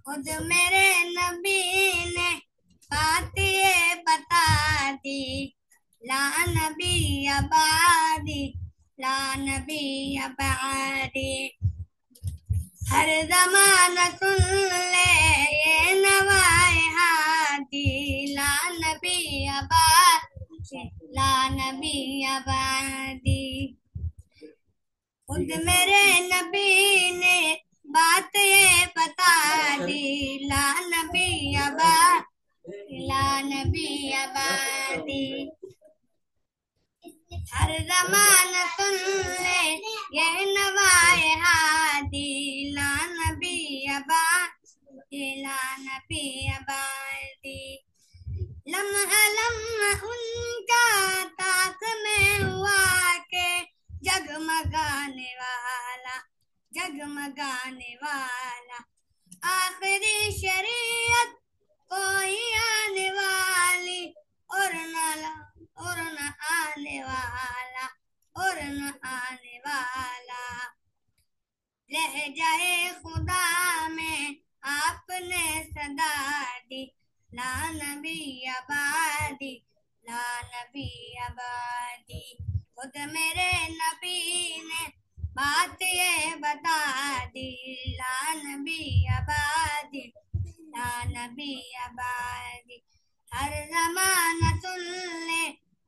खुद मेरे नबी ने बात ये बता दी, ला नबी अबादी, ला नबी अबादी। हर ज़माना सुन ले ये नवाए हादी, ला नबी आबादी, ला नबी आबादी। खुद मेरे नबी ने बात ये बता दी, ला नबी आबादी, ला नबी आबादी। हर ज़माना सुन ले ये नवाए हादी, ला नबी आबादी, ला नबी आबादी। लम्हा लम्हा उनका ताक में हुआ के जगमगाने वाला, जगमगाने वाला। आखिरी शरीयत कोई आने वाली, और न आने वाला, और न आने वाला। रह जाए खुदा में आपने सदा दी, ला नबी आबादी, ला नबी आबादी। खुद मेरे नबी ने बात ये बता दी, ला नबी आबादी, ला नबी आबादी। हर ज़माना सुन ले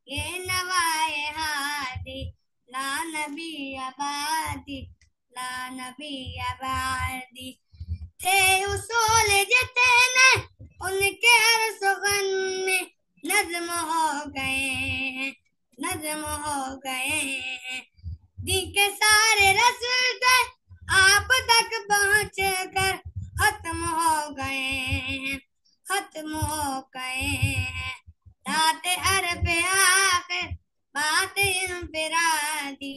ये नवाए हादी, ला नबी आबादी, ला नबी आबादी। थे उसूल जितने उनके हर सुगन में नज्म हो गए हैं, नज्म हो गए हैं। दी के सारे रस्ते आप तक पहुँच कर खत्म हो गए हैं, खत्म हो गए हैं। रात हर पे आखिर बात इनफिरादी,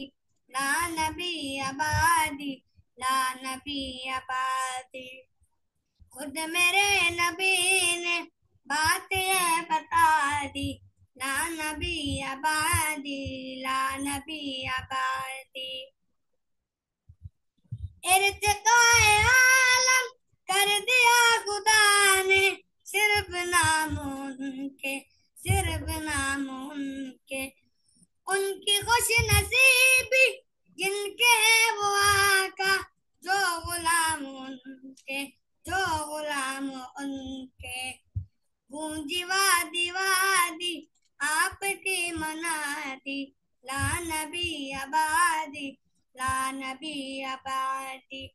ला नबी आबादी, ला नबी आबादी। खुद मेरे नबी ने बात ये बता दी, ला नबी आबादी, ला नबी आबादी। इर्तिकाए आलम कर दिया खुदा ने, सिर्फ नाम उनके, सिर्फ नाम उनके। उनकी खुश नसीबी जिनके है वो आका, जो गुलाम उनके, जो गुलाम उनके। गूंजी वादी वादी आपकी मनादी, ला नबी आबादी, ला नबी आबादी।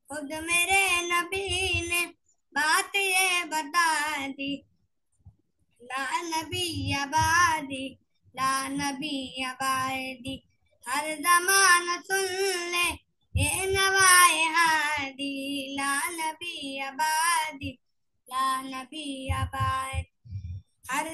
खुद मेरे नबी ने बात ये बता दी, ला नबी आबादी, ला नबी आबादी। हर ज़माना सुन ले ये नवाए हादी, ला नबी आबादी, ला नबी आबादी। हर